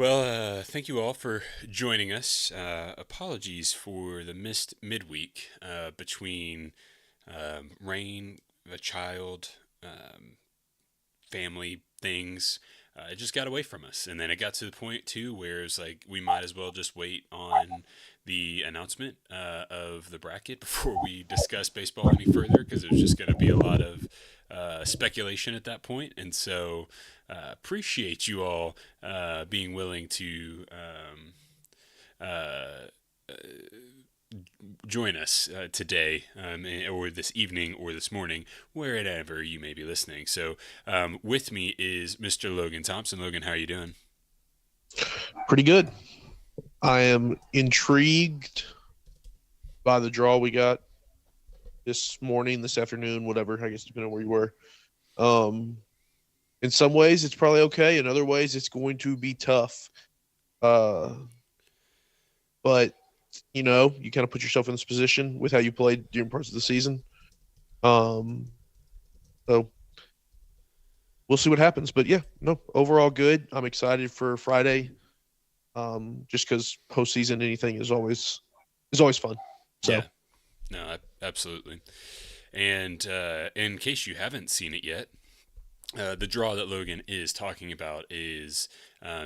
Thank you all for joining us. Apologies for the missed midweek between rain, a child, um, family things. It just got away from us. And then it got to the point, too, where it was like we might as well just wait on the announcement of the bracket before we discuss baseball any further because it was just going to be a lot of speculation at that point. And so appreciate you all being willing to uh, join us today, or this evening, or this morning, wherever you may be listening. So, with me is Mr. Logan Thompson. Logan, how are you doing? Pretty good. I am intrigued by the draw we got this morning, this afternoon, whatever, I guess, depending on where you were. Um, in some ways, it's probably okay. In other ways, it's going to be tough. Uh, but, you kind of put yourself in this position with how you played during parts of the season. Um, so we'll see what happens. But yeah, no, overall good. I'm excited for Friday. Just because postseason anything is always fun. Yeah, So no, absolutely. And in case you haven't seen it yet, the draw that Logan is talking about is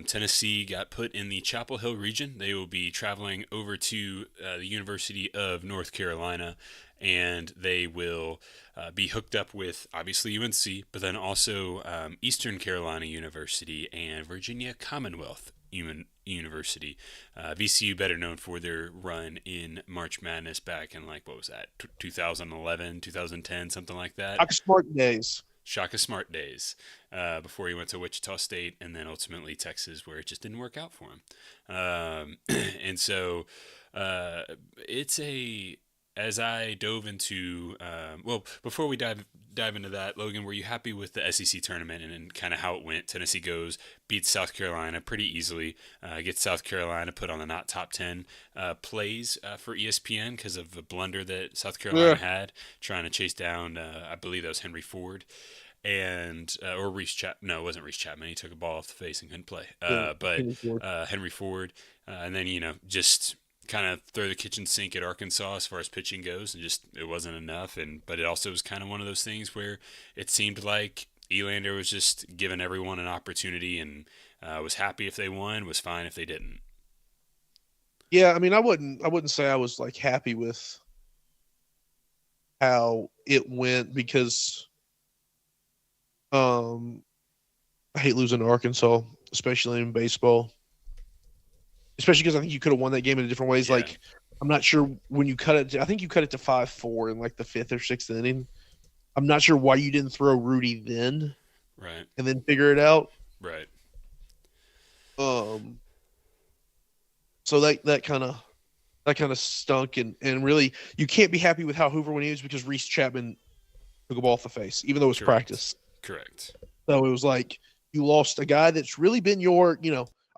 Tennessee got put in the Chapel Hill region. They will be traveling over to the University of North Carolina, and they will be hooked up with obviously UNC, but then also Eastern Carolina University and Virginia Commonwealth University. VCU better known for their run in March Madness back in like what was that 2011, 2010, something like that. Smart days. Shaka Smart days before he went to Wichita State and then ultimately Texas, where it just didn't work out for him. And so uh, it's a as I dove into before we dive into that, Logan, were you happy with the SEC tournament and kind of how it went? Tennessee goes, beats South Carolina pretty easily, gets South Carolina put on the not top 10, plays for ESPN because of the blunder that South Carolina Yeah, had trying to chase down, I believe that was Henry Ford and or Reese Chap. No, it wasn't Reese Chapman. He took a ball off the face and couldn't play. yeah, But Henry Ford. Henry Ford, and then just kind of throw the kitchen sink at Arkansas as far as pitching goes, and just it wasn't enough. And but it also was kind of one of those things where it seemed like Elander was just giving everyone an opportunity and was happy if they won, was fine if they didn't. Yeah, I mean, I wouldn't say I was like happy with how it went because um I hate losing to Arkansas, especially in baseball. Especially because I think you could have won that game in different ways. Yeah, Like, I'm not sure when you cut it. I think you cut it to 5-4 in like the fifth or sixth inning. I'm not sure why you didn't throw Rudy then right, and then figure it out. right. Um, so that kind of stunk, and really you can't be happy with how Hoover went is because Reese Chapman took a ball off the face, even though it's Correct. practice. Correct. So it was like you lost a guy that's really been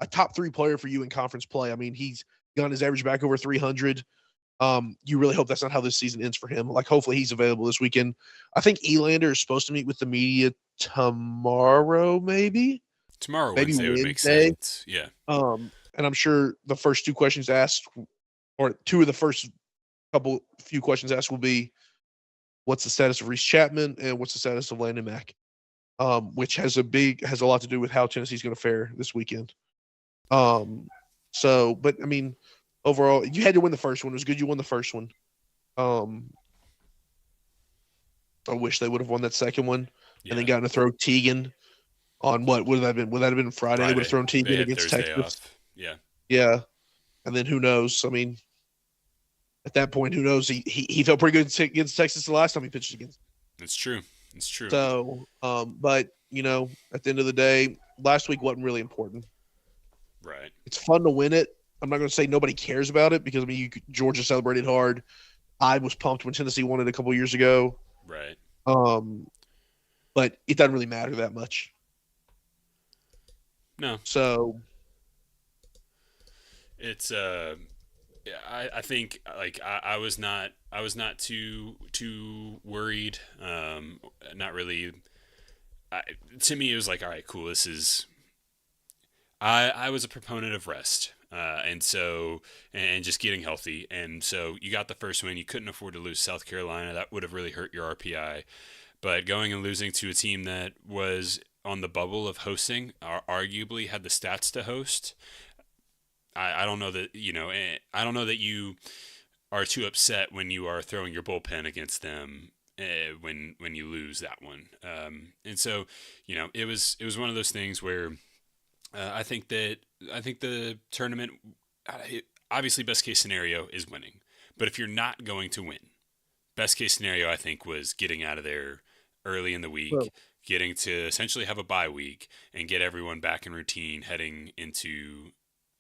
a top three player for you in conference play. I mean, he's gotten his average back over 300. You really hope that's not how this season ends for him. Like, hopefully he's available this weekend. I think Elander is supposed to meet with the media tomorrow, Tomorrow, maybe Wednesday would make Wednesday. sense. Yeah. And I'm sure the first two questions asked, or two of the first few questions asked, will be what's the status of Reese Chapman and what's the status of Landon Mack, which has a lot to do with how Tennessee's going to fare this weekend. Um, but I mean, overall, you had to win the first one. It was good you won the first one. Um, I wish they would have won that second one and then Yeah. gotten to throw Teagan on what would that have been? Would that have been Friday? They would have Friday. thrown They Teagan had against Thursday Texas. off. Yeah. Yeah, and then who knows? I mean, at that point, who knows? He felt pretty good against Texas the last time he pitched against. It's true. It's true. So, but at the end of the day, last week wasn't really important. Right. It's fun to win it. I'm not going to say nobody cares about it because I mean, Georgia celebrated hard. I was pumped when Tennessee won it a couple years ago. Right. Um, but it doesn't really matter that much. No. So, It's yeah, I think like I was not too worried. Not really. I, to me, it was like, all right, cool. This is I was a proponent of rest. And just getting healthy. And so you got the first win. You couldn't afford to lose South Carolina. That would have really hurt your RPI. But going and losing to a team that was on the bubble of hosting, arguably had the stats to host, I don't know that, I don't know that you are too upset when you are throwing your bullpen against them when you lose that one. And so, it was one of those things where I think the tournament, uh, obviously best case scenario is winning, but if you're not going to win, best case scenario I think was getting out of there early in the week, Well, getting to essentially have a bye week and get everyone back in routine heading into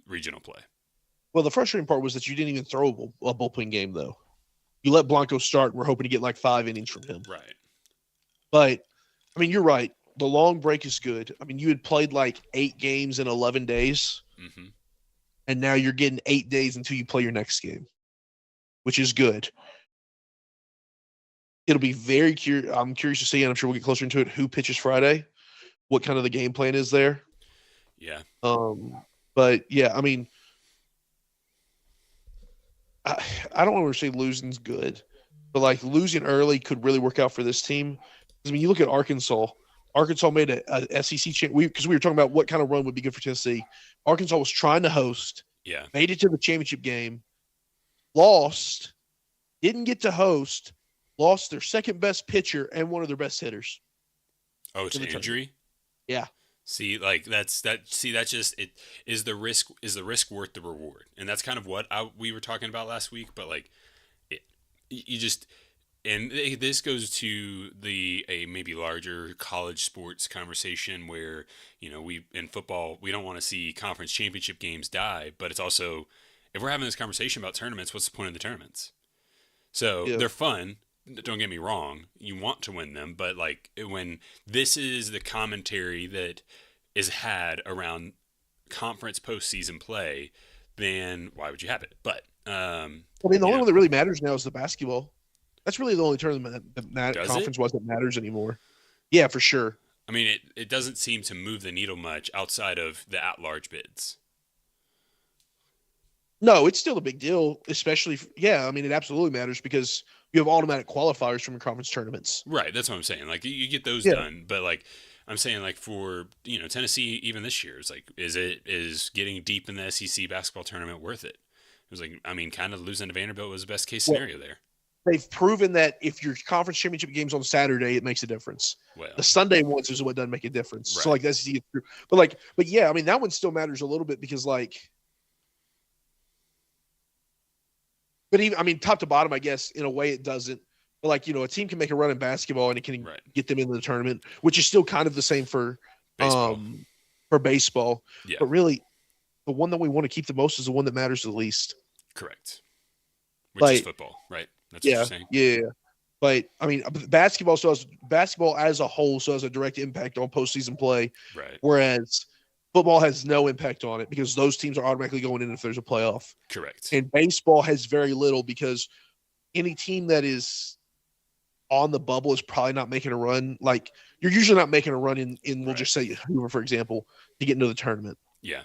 regional play. well, the frustrating part was that you didn't even throw a bullpen game though. You let Blanco start, and we're hoping to get like 5 innings from him. Right. But I mean, you're right. The long break is good. I mean, you had played like 8 games in 11 days, Hmm. and now you're getting 8 days until you play your next game, which is good. It'll be very curious. I'm curious to see, and I'm sure we'll get closer into it. Who pitches Friday? What kind of the game plan is there? Yeah. Um, but yeah, I mean, I, I don't want to say losing's good, but like losing early could really work out for this team. I mean, you look at Arkansas. Arkansas made a SEC champ. Because we were talking about what kind of run would be good for Tennessee. Arkansas was trying to host, Yeah. made it to the championship game, lost, didn't get to host, lost their second best pitcher and one of their best hitters Oh, in to the tournament. injury. Yeah, See, like that's that. See, that's just it. Is the risk worth the reward? And that's kind of what we were talking about last week. But like, it, you just and this goes to the a maybe larger college sports conversation where we in football we don't want to see conference championship games die, but it's also if we're having this conversation about tournaments, what's the point of the tournaments? So yeah. they're fun. Don't get me wrong. You want to win them, but like when this is the commentary that is had around conference postseason play, then why would you have it? But I mean, the you only know, one that really matters now is the basketball. That's really the only tournament that does it? conference-wise that matters anymore. Yeah, for sure. I mean, it doesn't seem to move the needle much outside of the at-large bids. No, it's still a big deal, especially yeah. I mean, it absolutely matters because you have automatic qualifiers from your conference tournaments. Right. That's what I'm saying. Like you get those Yeah. done, but like I'm saying, like for Tennessee, even this year, it's like is getting deep in the SEC basketball tournament worth it? It was like I mean, kind of losing to Vanderbilt was the best case Well, scenario there. they've proven that if your conference championship game's on Saturday, it makes a difference. Well, The Sunday ones is what doesn't make a difference. So right. like that's easy. But yeah, I mean that one still matters a little bit because like, but even I mean top to bottom, I guess in a way it doesn't. But like a team can make a run in basketball and it can Right. get them into the tournament, which is still kind of the same Baseball. um for baseball. Yeah. But really, the one that we want to keep the most is the one that matters the least. Correct. Which is Like football, right? That's what you're yeah, saying. yeah. But I mean, basketball as a whole still has a direct impact on postseason play, Right. whereas football has no impact on it because those teams are automatically going in if there's a playoff. Correct. And baseball has very little because any team that is on the bubble is probably not making a run. Like you're usually not making a run in we'll Right. just say Hoover, for example, to get into the tournament. Yeah.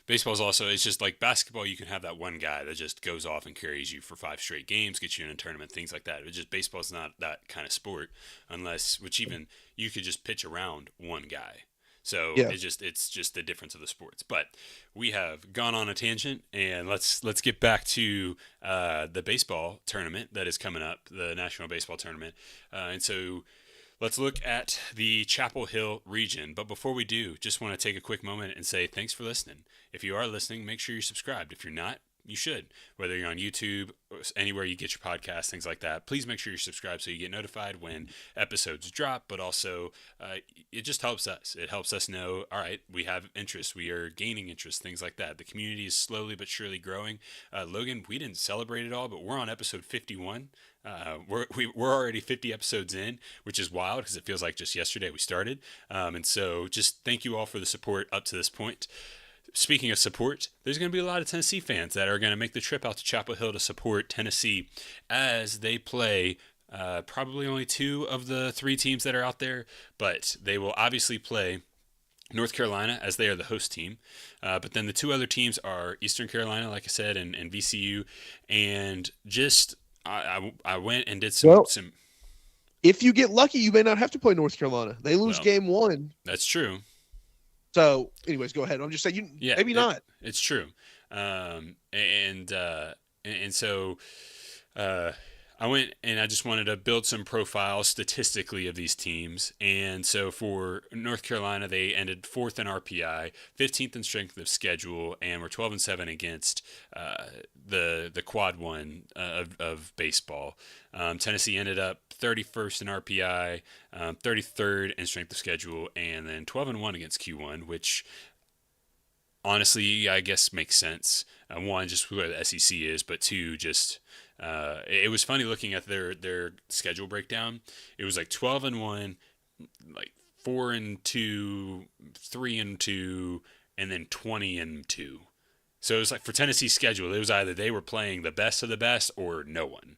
Baseball's also it's just like basketball. You can have that one guy that just goes off and carries you for 5 straight games, gets you in a tournament, things like that. It's just baseball's not that kind of sport, unless which even you could just pitch around one guy. So Yeah. it's just the difference of the sports. But we have gone on a tangent, and let's get back to the baseball tournament that is coming up, the National Baseball Tournament, and so let's look at the Chapel Hill region. But before we do, just want to take a quick moment and say thanks for listening. If you are listening, make sure you're subscribed. If you're not, you should. Whether you're on YouTube, or anywhere you get your podcasts, things like that, please make sure you're subscribed so you get notified when episodes drop. But also, it just helps us. It helps us know, all right, we have interest. We are gaining interest, things like that. The community is slowly but surely growing. Logan, we didn't celebrate it all, but we're on episode 51. We're already 50 episodes in, which is wild because it feels like just yesterday we started. And so just thank you all for the support up to this point. Speaking of support, there's going to be a lot of Tennessee fans that are going to make the trip out to Chapel Hill to support Tennessee as they play probably only two of the three teams that are out there, but they will obviously play North Carolina, as they are the host team. But then the two other teams are Eastern Carolina, like I said, and VCU. And just I went and did some Well, some. if you get lucky, you may not have to play North Carolina. They lose Well, game one. that's true. So, anyways, go ahead. I'm just saying, you Yeah, maybe not. it's true. And so uh, I went and I just wanted to build some profiles statistically of these teams. And so for North Carolina, they ended fourth in RPI, 15th in strength of schedule, and were 12-7 against the quad one of baseball. Tennessee ended up 31st in RPI, 33rd in strength of schedule, and then 12-1 against Q1, which honestly, I guess makes sense. One, just where the SEC is, but two, just it was funny looking at their schedule breakdown. It was like 12-1, like 4-2, 3-2, and then 20-2. So it was like for Tennessee's schedule, it was either they were playing the best of the best or no one.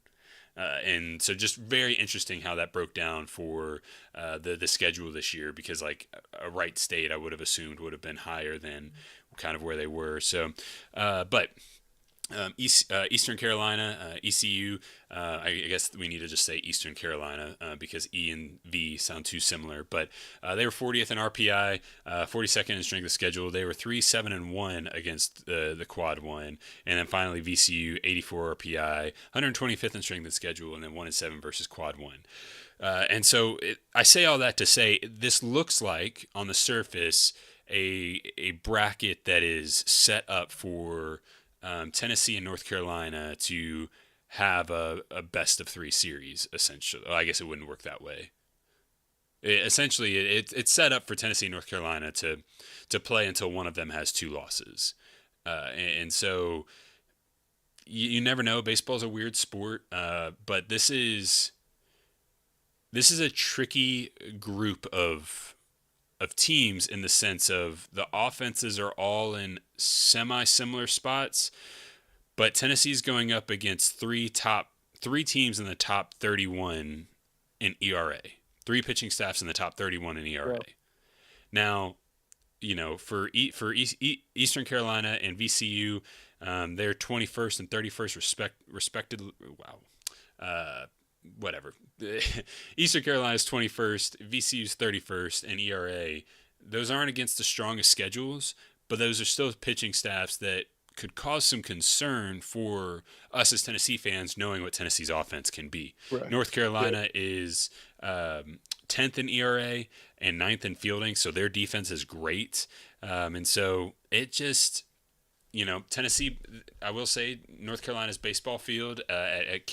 And so just very interesting how that broke down for the schedule this year, because like a Wright State I would have assumed would have been higher than kind of where they were. So, but Eastern Carolina, ECU. I guess we need to just say Eastern Carolina because E and V sound too similar. But they were 40th in RPI, 42nd in strength of schedule. They were 3-7-1 against the quad one, and then finally VCU 84 RPI, 125th in strength of schedule, and then 1-7 versus quad one. And so I say all that to say this looks like on the surface a bracket that is set up for Tennessee and North Carolina to have a best of three series, essentially. Well, I guess it wouldn't work that way. Essentially, it's set up for Tennessee and North Carolina to play until one of them has two losses. And so you never know. Baseball's a weird sport, but this is a tricky group of teams in the sense of the offenses are all in semi-similar spots, but Tennessee's going up against three teams in the top 31 in ERA, three pitching staffs in the top 31 in ERA. Yeah. Now, for Eastern Carolina and VCU, they're 21st and 31st respectively. Wow. Whatever. Eastern Carolina's 21st, VCU's 31st, and ERA. Those aren't against the strongest schedules, but those are still pitching staffs that could cause some concern for us as Tennessee fans, knowing what Tennessee's offense can be. Right. North Carolina is 10th in ERA and 9th in fielding, so their defense is great. And so it just, Tennessee, I will say North Carolina's baseball field at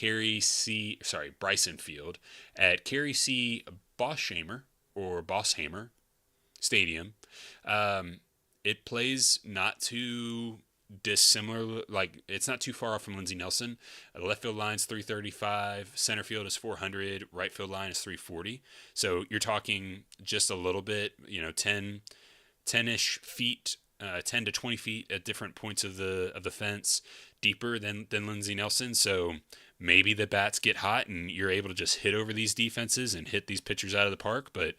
Bryson Field at Carey C. Bosshammer Stadium. It plays not too dissimilar, like it's not too far off from Lindsey Nelson. The left field line's 335, center field is 400, right field line is 340. So you're talking just a little bit, 10-ish feet, 10 to 20 feet at different points of the fence, deeper than Lindsey Nelson. So maybe the bats get hot and you're able to just hit over these defenses and hit these pitchers out of the park. But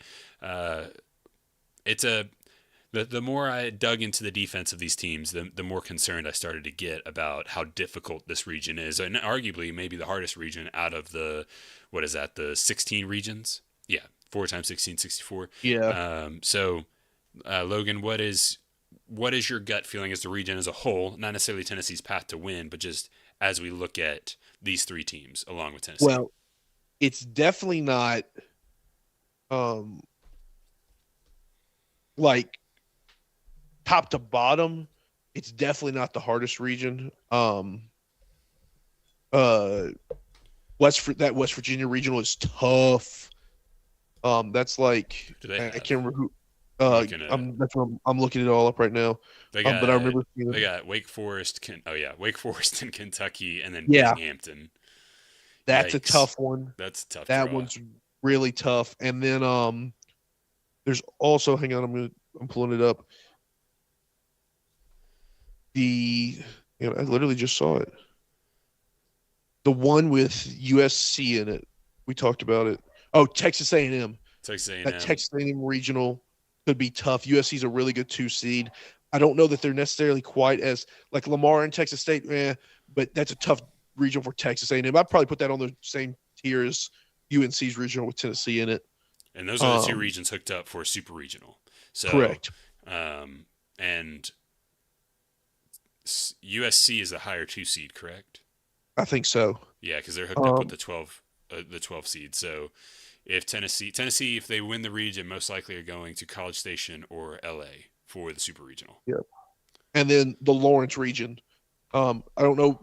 the more I dug into the defense of these teams, the more concerned I started to get about how difficult this region is, and arguably maybe the hardest region out of the 16 regions? Yeah, 4 times 16, 64. Yeah. So, Logan, what is your gut feeling as the region as a whole? Not necessarily Tennessee's path to win, but just as we look at these three teams along with Tennessee. Well, it's definitely not like top to bottom. It's definitely not the hardest region. West Virginia regional is tough. That's like Do they I have? can't remember who. That's what I'm looking it all up right now. They got, but I remember seeing they got Wake Forest. Wake Forest and Kentucky, and then Yeah. Binghamton. That's a Yikes. tough one. That's a tough. That draw. one's really tough. And then there's also, hang on, I'm pulling it up. I literally just saw it. The one with USC in it. We talked about it. Oh, Texas A&M. Texas A&M. That Texas A&M regional could be tough. USC's a really good 2 seed. I don't know that they're necessarily quite as like Lamar and Texas State, but that's a tough regional for Texas A&M. I'd probably put that on the same tier as UNC's regional with Tennessee in it. And those are the two Um, regions hooked up for super regional. So, correct. and USC is a higher 2 seed, correct? I think so. Yeah, because they're hooked up with Um, the 12 seed. So if Tennessee, if they win the region, most likely are going to College Station or LA for the super regional. yeah. And then the Lawrence region. I don't know.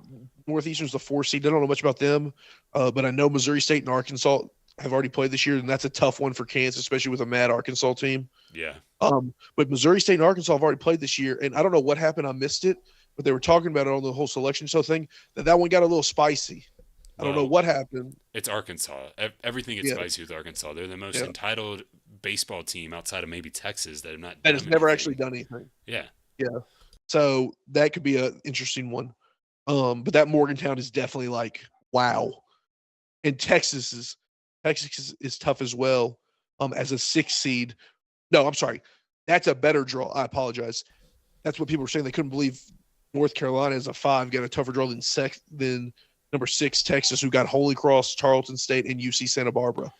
Northeastern's the 4 seed. I don't know much about them, but I know Missouri State and Arkansas have already played this year, and that's a tough one for Kansas, especially with a mad Arkansas team. Yeah. But Missouri State and Arkansas have already played this year, and I don't know what happened. I missed it, but they were talking about it on the whole selection show thing. That one got a little spicy. I don't know Well, what happened. it's Arkansas. Everything gets Yeah, spicy with Arkansas. They're the most yeah. entitled baseball team outside of maybe Texas that have not That has done never actually anything. done anything. Yeah. Yeah. So that could be an interesting one. But that Morgantown is definitely like wow. And Texas is tough as well. As a 6 seed. No, I'm sorry. That's a better draw. I apologize. That's what people were saying. They couldn't believe North Carolina as a 5 got a tougher draw than number 6 Texas, who got Holy Cross, Tarleton State, and UC Santa Barbara.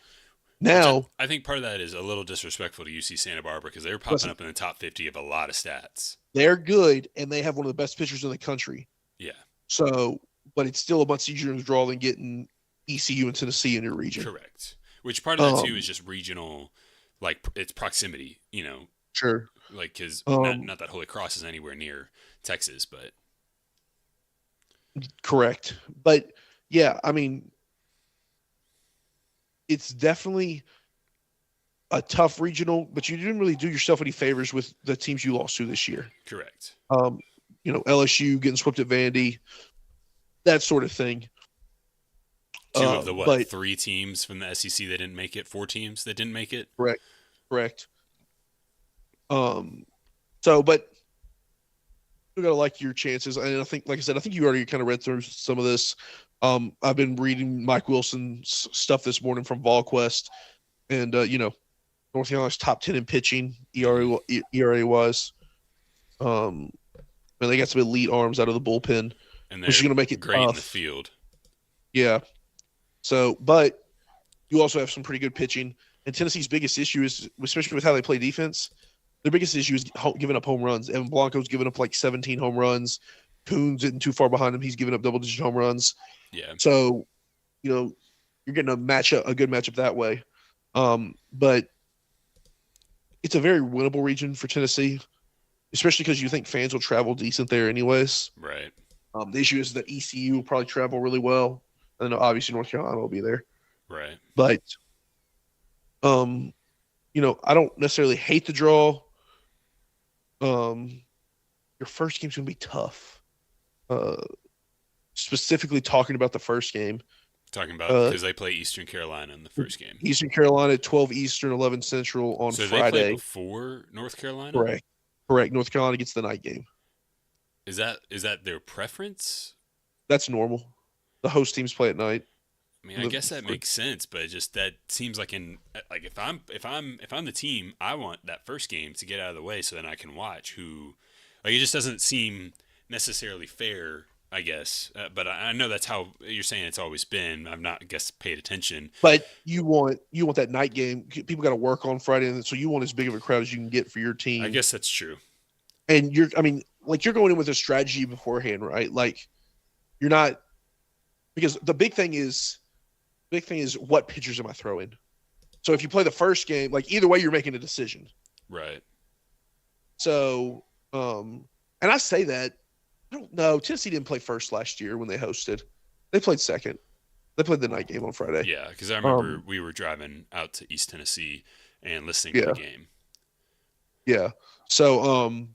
Which I, Now, I think part of that is a little disrespectful to UC Santa Barbara because they were popping listen, up in the top 50 of a lot of stats. they're good and they have one of the best pitchers in the country. Yeah. So, but it's still a much easier to draw than getting ECU and Tennessee in your region. Correct. Which part of that too Um, is just regional, like it's proximity. sure. Like because not Um, not that Holy Cross is anywhere near Texas, but correct. But yeah, I mean, it's definitely a tough regional, but you didn't really do yourself any favors with the teams you lost to this year. correct. Um, LSU getting swept at Vandy, that sort of thing. Two of the But 3 teams from the SEC that didn't make it, 4 teams that didn't make it. correct, correct. Um, but you gotta like your chances. And I think, like I said, I think you already kind of read through some of this. I've been reading Mike Wilson's stuff this morning from VolQuest, and North Carolina's top 10 in pitching, ERA wise. And they got some elite arms out of the bullpen, And which is they're going to make it great in the tough. field. Yeah. So, but you also have some pretty good pitching. And Tennessee's biggest issue is, especially with how they play defense, their biggest issue is giving up home runs. Evan Blanco's given up like 17 home runs. Coons isn't too far behind him. He's given up double-digit home runs. Yeah. So, you're getting a good matchup that way. But it's a very winnable region for Tennessee, especially because you think fans will travel decent there anyways. Right. The issue is that ECU will probably travel really well. And obviously North Carolina will be there. Right. But, I don't necessarily hate the draw. Your first game's going to be tough. Specifically talking about the first game. Talking about Uh, because they play Eastern Carolina in the first game. Eastern Carolina at 12 Eastern, 11 Central on So they play Friday. before North Carolina. Correct. Correct. North Carolina gets the night game. Is that their preference? That's normal. The host teams play at night. I mean, I guess that makes sense, but just that seems like if I'm the team, I want that first game to get out of the way so then I can watch who. Like it just doesn't seem necessarily fair, I guess. But I know that's how you're saying it's always been. I've not, I guess, paid attention. But you want that night game. People got to work on Friday, and so you want as big of a crowd as you can get for your team. I guess that's true. And you're going in with a strategy beforehand, right? Like you're not, because the big thing is what pitchers am I throwing? So if you play the first game, like either way, you're making a decision. Right. So, and I say that, I don't know. Tennessee didn't play first last year when they hosted. They played second. They played the night game on Friday. Yeah, because I remember we were driving out to East Tennessee and listening to Yeah. the game. Yeah. So,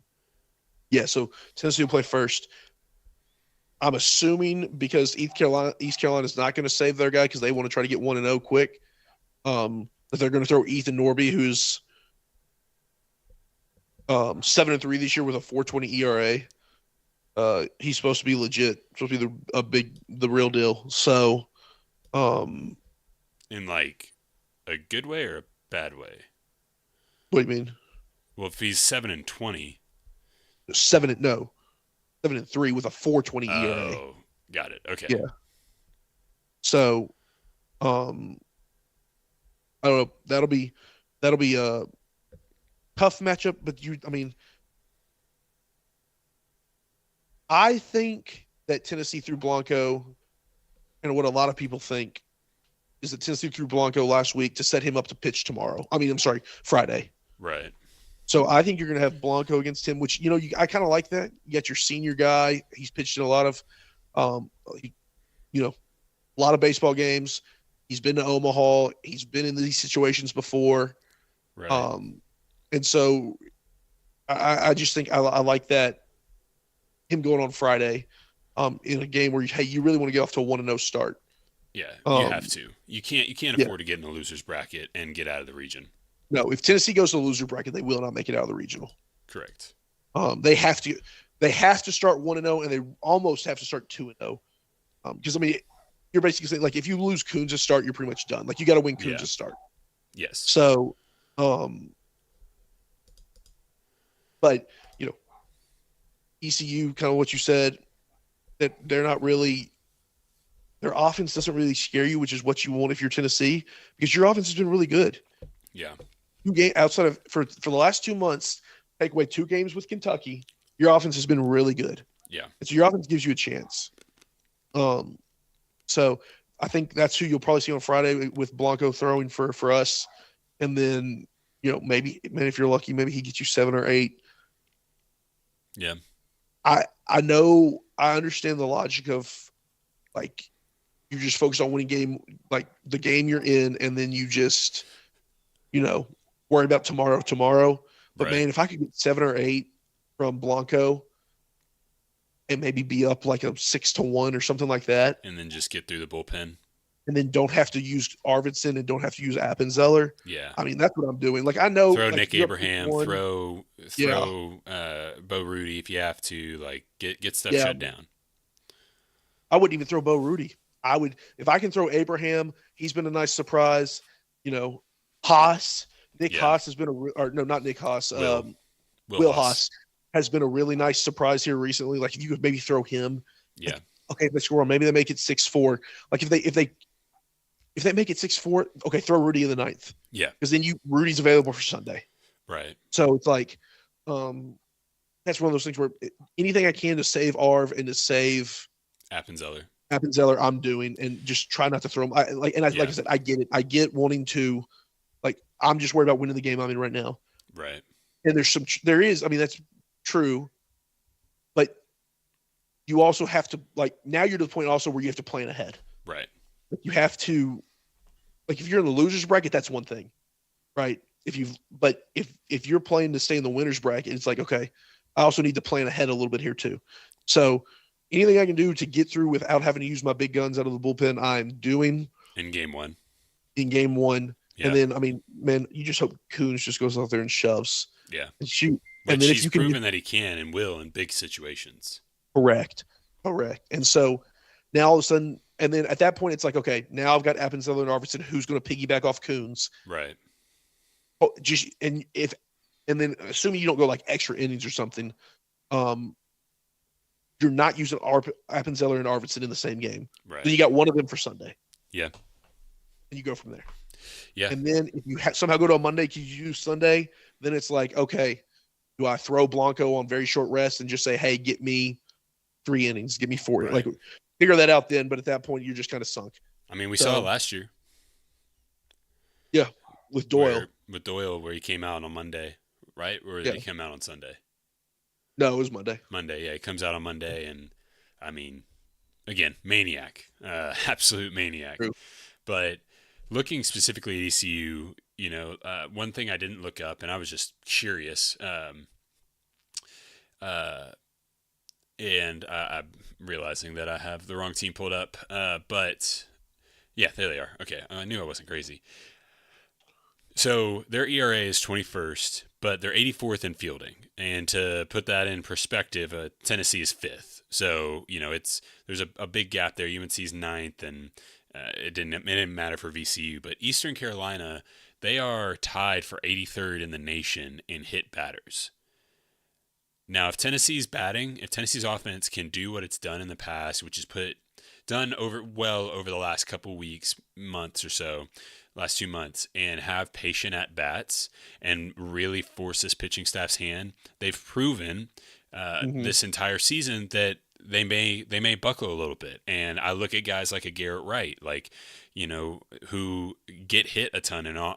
so Tennessee will play first. I'm assuming because East Carolina is not going to save their guy because they want to try to get 1-0 quick. That they're going to throw Ethan Norby, who's 7-3 this year with a 4.20 ERA. He's supposed to be legit. Supposed to be the real deal. So, In like a good way or a bad way? what do you mean? Well, if he's 7-20, 7-3 with a 4.20 ERA. oh, got it. Okay. Yeah. So, um, I don't know. That'll be a tough matchup. But I mean, I think that Tennessee threw Blanco, and what a lot of people think is that Tennessee threw Blanco last week to set him up to pitch tomorrow. I mean, I'm sorry, Friday. Right. So I think you're going to have Blanco against him, which I kind of like that. You got your senior guy. He's pitched in a lot of, um, he, a lot of baseball games. He's been to Omaha. He's been in these situations before, Right. and so I just think I like that him going on Friday, in a game where you really want to get off to a 1-0 start. Yeah, you Um, have to. You can't yeah, afford to get in the losers bracket and get out of the region. no, if Tennessee goes to the loser bracket, they will not make it out of the regional. Correct. They have to. They have to start 1-0, and they almost have to start 2-0. Because I mean, you're basically saying like if you lose Coons' start, you're pretty much done. Like you got to win Yeah. Coons' start. Yes. So, um, but ECU, kind of what you said, that they're not really. Their offense doesn't really scare you, which is what you want if you're Tennessee, because your offense has been really good. Yeah. Outside of for the last 2 months, take away 2 games with Kentucky, your offense has been really good. Yeah. And so your offense gives you a chance. So I think that's who you'll probably see on Friday with Blanco throwing for us, and then maybe if you're lucky, maybe he gets you 7 or 8. Yeah. I know I understand the logic of like you're just focused on winning game, like the game you're in, and then you just worry about tomorrow. But Right. man, if I could get 7 or 8 from Blanco and maybe be up like a 6-1 or something like that, And then just get through the bullpen. and then don't have to use Arvidsson and don't have to use Appenzeller. Yeah. I mean, that's what I'm doing. Like I know, Throw like Nick you're up Abraham. 6-1. Throw Yeah, Bo Rudy if you have to. Like get stuff yeah. shut down. I wouldn't even throw Bo Rudy. I would if I can throw Abraham. He's been a nice surprise. Haas. Nick Yeah. Haas has been or no, not Nick Haas. Will Will Will Haas. Haas has been a really nice surprise here recently. Like if you could maybe throw him, Yeah. like, okay, they score. Maybe they make it 6-4. Like if they make it 6-4, okay, throw Rudy in the ninth Yeah. because then Rudy's available for Sunday. Right. So it's like, that's one of those things where anything I can to save Arv and to save Appenzeller. Appenzeller, I'm doing, and just try not to throw him. Like Yeah. I said, I get it. I get wanting to, like, I'm just worried about winning the game I'm in right now. Right. And there is, I mean, that's true, but you also have to, like, now you're to the point also where you have to plan ahead. Right. Like, you have to, like, if you're in the losers bracket, that's one thing, right? But if you're playing to stay in the winners bracket, it's like, okay, I also need to plan ahead a little bit here too. So anything I can do to get through without having to use my big guns out of the bullpen, I'm doing In game one. in game one. Yeah. And then, I mean, man, you just hope Coons just goes out there and shoves Yeah. and shoot. Which And then if he's you can proven that he can and will in big situations. correct. And so now all of a sudden, and then at that point, it's like, okay, now I've got Appenzeller and Arvidsson, who's going to piggyback off Coons. Right. Oh, and then assuming you don't go like extra innings or something, you're not using Appenzeller and Arvidsson in the same game. Right. Then you got one of them for Sunday. Yeah. And you go from there. Yeah. And then if you somehow go to a Monday, can you use Sunday? Then it's like, okay, do I throw Blanco on very short rest and just say, hey, get me 3 innings, get me 4? Right. Like, figure that out then. But at that point, you're just kind of sunk. I mean, we saw it last year. Yeah, with Doyle. With Doyle, where he came out on Monday, right? Or did he come out on Sunday? No, it was Monday. Monday, yeah. He comes out on Monday, and, I mean, again, maniac. Absolute maniac. True. But looking specifically at ECU, one thing I didn't look up, and I was just curious, and I'm realizing that I have the wrong team pulled up, but yeah, there they are. Okay, I knew I wasn't crazy. So their ERA is 21st, but they're 84th in fielding. And to put that in perspective, Tennessee is 5th. So there's a big gap there. UNC's 9th, and it didn't matter for VCU. But Eastern Carolina, They are tied for 83rd in the nation in hit batters. Now, if Tennessee's offense can do what it's done in the past, which is done over the last couple weeks, months or so, last 2 months, and have patient at bats and really force this pitching staff's hand, they've proven Hmm. this entire season that they may buckle a little bit. And I look at guys like a Garrett Wright, like, who get hit a ton and are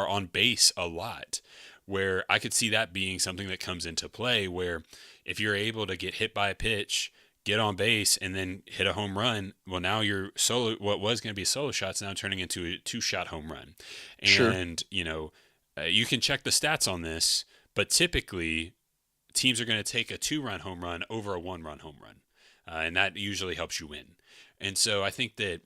on base a lot, where I could see that being something that comes into play, where if you're able to get hit by a pitch, get on base, and then hit a home run, well, now your solo, what was going to be a solo shot's now turning into a two-shot home run. Sure. And, you can check the stats on this, but typically teams are going to take a two-run home run over a one-run home run, and that usually helps you win. And so I think that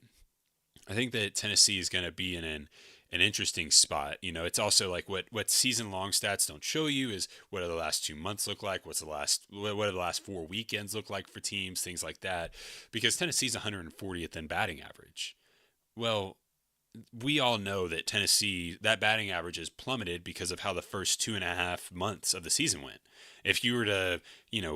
Tennessee is going to be in an interesting spot. It's also like what season long stats don't show you is what do the last 2 months look like? What do the last 4 weekends look like for teams? Things like that, because Tennessee's 140th in batting average. Well, we all know that Tennessee, that batting average has plummeted because of how the first 2.5 months of the season went. If you were to,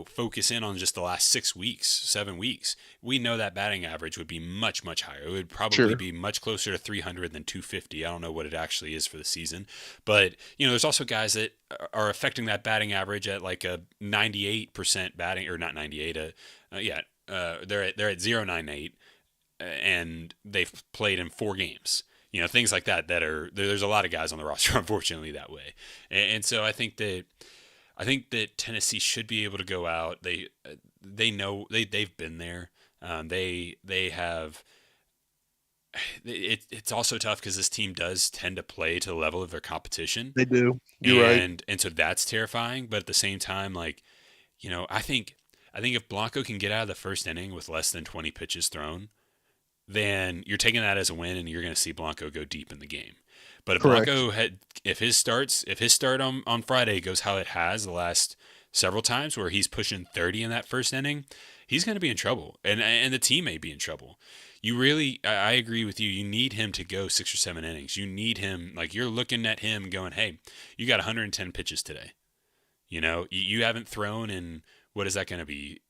focus in on just the last 6 weeks, 7 weeks, we know that batting average would be much, much higher. It would probably Sure. be much closer to 300 than 250. I don't know what it actually is for the season. But, there's also guys that are affecting that batting average at like a 98% batting, or not 98, yeah, they're at 0.98, and they've played in 4 games. Things like that there's a lot of guys on the roster, unfortunately, that way. And so I think that Tennessee should be able to go out. They know they've been there. They have. It's also tough because this team does tend to play to the level of their competition, They do. You're right. and so that's terrifying. But at the same time, like, I think if Blanco can get out of the first inning with less than 20 pitches thrown, then you're taking that as a win, and you're going to see Blanco go deep in the game. But if Correct. Blanco had, if his start on Friday goes how it has the last several times, where he's pushing 30 in that first inning, he's going to be in trouble, and the team may be in trouble. I agree with you. You need him to go 6 or 7 innings. You need him, like, you're looking at him going, hey, you got 110 pitches today. You haven't thrown in, what is that going to be,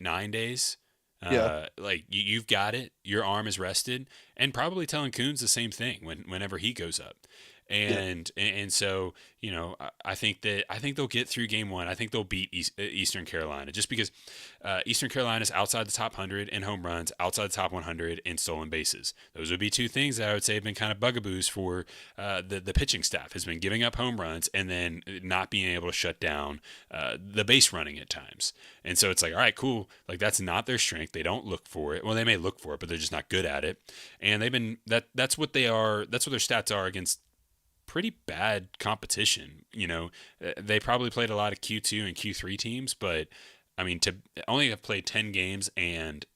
9 days? Yeah. Like, you've got it. Your arm is rested, and probably telling Coons the same thing whenever he goes up. Yeah. And so, I think they'll get through game one. I think they'll beat Eastern Carolina, just because Eastern Carolina is outside the top 100 in home runs, outside the top 100 in stolen bases. Those would be two things that I would say have been kind of bugaboos for the pitching staff, has been giving up home runs and then not being able to shut down the base running at times. And so it's like, all right, cool. Like, that's not their strength. They don't look for it. Well, they may look for it, but they're just not good at it. And they've been that's what they are. That's what their stats are against pretty bad competition. They probably played a lot of Q2 and Q3 teams, but I mean, to only have played 10 games and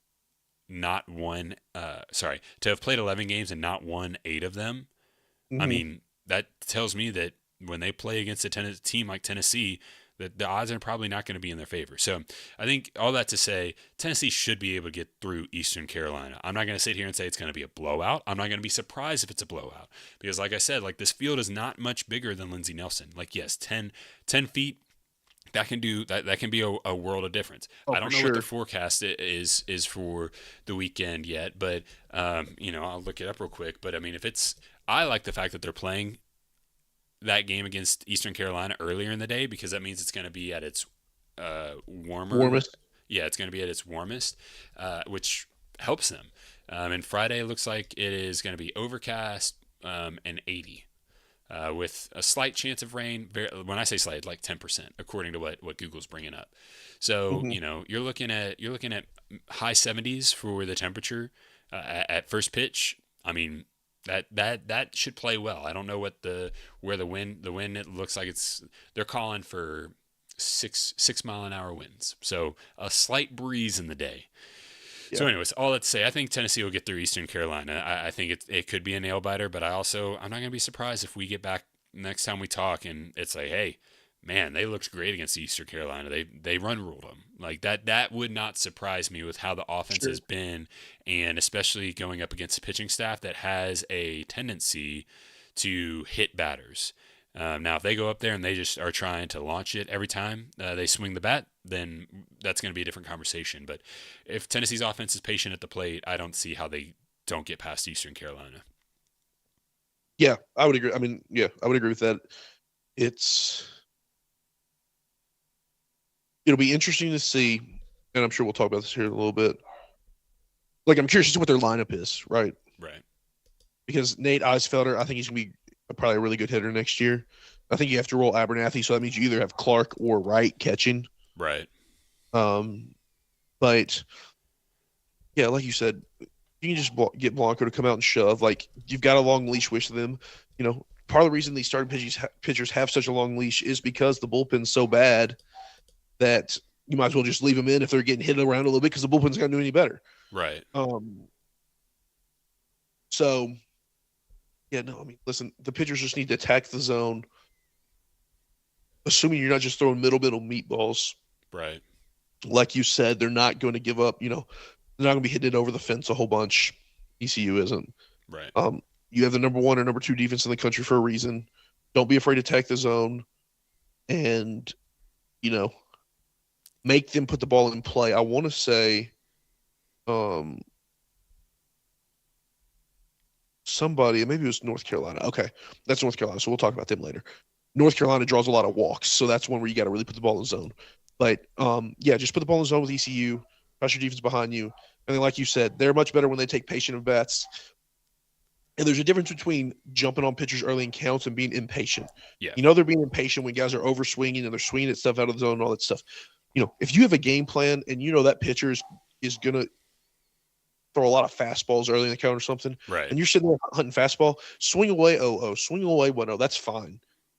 not won, to have played 11 games and not won 8 of them. I Hmm. mean, that tells me that when they play against a team like Tennessee, that the odds are probably not going to be in their favor. So I think all that to say, Tennessee should be able to get through Eastern Carolina. I'm not going to sit here and say it's going to be a blowout. I'm not going to be surprised if it's a blowout, because, like I said, like, this field is not much bigger than Lindsey Nelson. Like, yes, 10 feet, that can do that. That can be a world of difference. Oh, I for don't know what their sure. forecast is for the weekend yet, but I'll look it up real quick. But I mean, I like the fact that they're playing that game against Eastern Carolina earlier in the day, because that means it's going to be at its warmer. Warmest. Yeah, it's going to be at its warmest, which helps them. And Friday looks like it is going to be overcast, and 80. With a slight chance of rain. When I say slight, like 10%, according to what Google's bringing up. So Hmm. you're looking at high 70s for the temperature at first pitch. I mean, that should play well. I don't know where the wind, it looks like they're calling for 6 mile an hour winds. So a slight breeze in the day. So, Yeah. anyways, all that to say, I think Tennessee will get through Eastern Carolina. I think it could be a nail biter, but I'm not going to be surprised if we get back next time we talk and it's like, hey, man, they looked great against Eastern Carolina. They run ruled them like that. That would not surprise me with how the offense Sure. has been, and especially going up against a pitching staff that has a tendency to hit batters. Now, if they go up there and they just are trying to launch it every time they swing the bat, then that's going to be a different conversation. But if Tennessee's offense is patient at the plate, I don't see how they don't get past Eastern Carolina. Yeah, I would agree. I mean, yeah, I would agree with that. It's it'll be interesting to see, and I'm sure we'll talk about this here in a little bit. Like, I'm curious to see what their lineup is, right? Right. Because Nate Eisfelder, I think he's gonna be probably a really good hitter next year. I think you have to roll Abernathy, so that means you either have Clark or Wright catching. Right. Um, but yeah, like you said, you can just get Blanco to come out and shove. Like, you've got a long leash with them. You know, part of the reason these starting pitchers have such a long leash is because the bullpen's so bad that you might as well just leave them in if they're getting hit around a little bit because the bullpen's not going to do any better. Right. So, yeah, no, I mean, listen, the pitchers just need to attack the zone, assuming you're not just throwing middle meatballs. Right. Like you said, they're not going to give up. You know, they're not going to be hitting it over the fence a whole bunch. ECU isn't. Right. You have the number 1 or number 2 defense in the country for a reason. Don't be afraid to attack the zone, and you know, make them put the ball in play. I want to say, somebody, maybe it was North Carolina. Okay, that's North Carolina, so we'll talk about them later. North Carolina draws a lot of walks, so that's one where you got to really put the ball in the zone. But yeah, just put the ball in the zone with ECU. Pass your defense behind you, and then, like you said, they're much better when they take patient at bats. And there's a difference between jumping on pitchers early in counts and being impatient. Yeah. You know, they're being impatient when guys are over swinging and they're swinging at stuff out of the zone and all that stuff. You know, if you have a game plan and you know that pitcher is going to throw a lot of fastballs early in the count or something, Right. and you're sitting there hunting fastball, swing away 0-0, swing away 1-0, that's fine.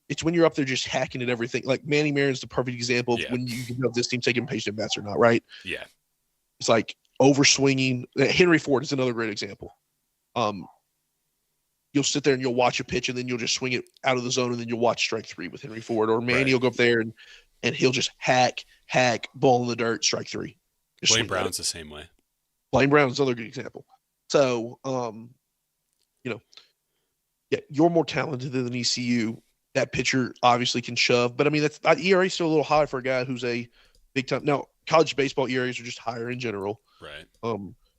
It's when you're up there just hacking at everything. Like Manny Marion's the perfect example of when you can know if this team taking patient bats or not, right? Yeah. It's like over swinging. Henry Ford is another great example. You'll sit there and you'll watch a pitch and then you'll just swing it out of the zone and then you'll watch strike 3 with Henry Ford. Or Manny will go up there and he'll just hack, ball in the dirt, strike 3. Blaine Brown's the same way. Blaine Brown's another good example. So, you know, yeah, you're more talented than ECU. That pitcher obviously can shove. But, I mean, that's ERA is still a little high for a guy who's a big time. Now, college baseball ERAs are just higher in general. Right.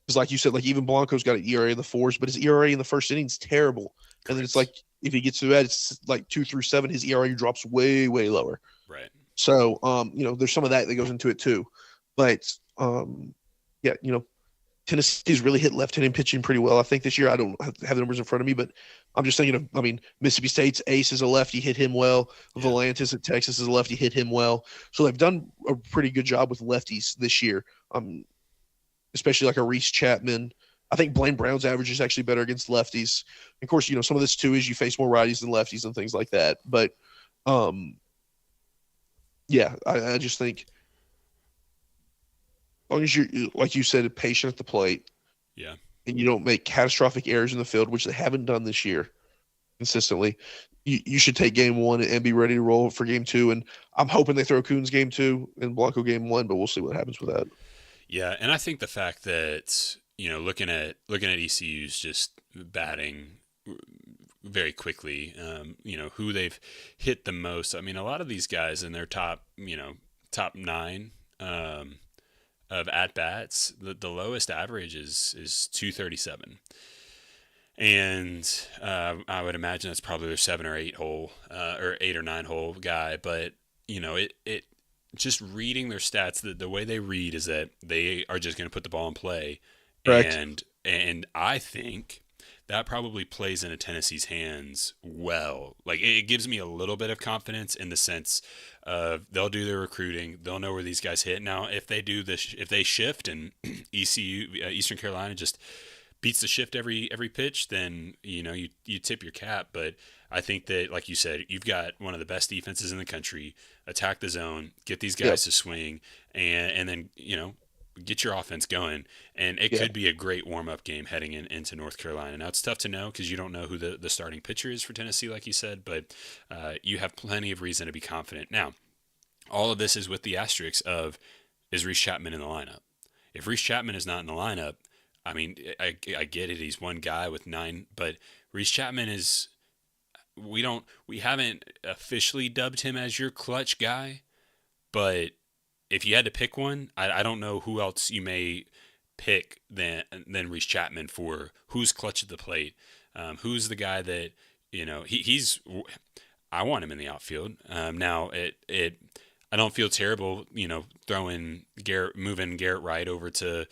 Because like you said, like even Blanco's got an ERA in the 4s, but his ERA in the first inning is terrible. Correct. And then it's like if he gets to that, it's like 2 through 7, his ERA drops way, way lower. Right. So, you know, there's some of that goes into it too. But, yeah, you know, Tennessee's really hit left-handed pitching pretty well. I think this year, I don't have the numbers in front of me, but I'm just thinking of, I mean, Mississippi State's ace is a lefty, hit him well. Yeah. Volantis at Texas is a lefty, hit him well. So they've done a pretty good job with lefties this year. Especially like a Reese Chapman. I think Blaine Brown's average is actually better against lefties. Of course, you know, some of this too is you face more righties than lefties and things like that. But, yeah, I just think as long as you're, like you said, patient at the plate. Yeah. And you don't make catastrophic errors in the field, which they haven't done this year consistently, you should take game 1 and be ready to roll for game 2. And I'm hoping they throw Coons game 2 and Blanco game 1, but we'll see what happens with that. Yeah, and I think the fact that, you know, looking at ECU's just batting very quickly, you know, who they've hit the most. I mean, a lot of these guys in their top 9 of at bats, the lowest average is 237, and I would imagine that's probably their 7 or 8 hole or 8 or 9 hole guy. But you know, it just reading their stats, the way they read is that they are just going to put the ball in play. Correct. And I think that probably plays into Tennessee's hands well. Like, it gives me a little bit of confidence in the sense of they'll do their recruiting. They'll know where these guys hit. Now, if they do this, if they shift and ECU, Eastern Carolina just beats the shift every pitch, then, you know, you tip your cap. But I think that, like you said, you've got one of the best defenses in the country. Attack the zone, get these guys to swing, and then, you know, get your offense going. And it could be a great warm-up game heading into North Carolina. Now, it's tough to know because you don't know who the starting pitcher is for Tennessee, like you said, but you have plenty of reason to be confident. Now, all of this is with the asterisk of, is Reese Chapman in the lineup? If Reese Chapman is not in the lineup, I mean, I get it. He's one guy with 9, but Reese Chapman is we haven't officially dubbed him as your clutch guy, but if you had to pick one, I don't know who else you may pick than Reese Chapman for who's clutch at the plate. Who's the guy that he's I want him in the outfield. Now it I don't feel terrible, moving Garrett Wright over to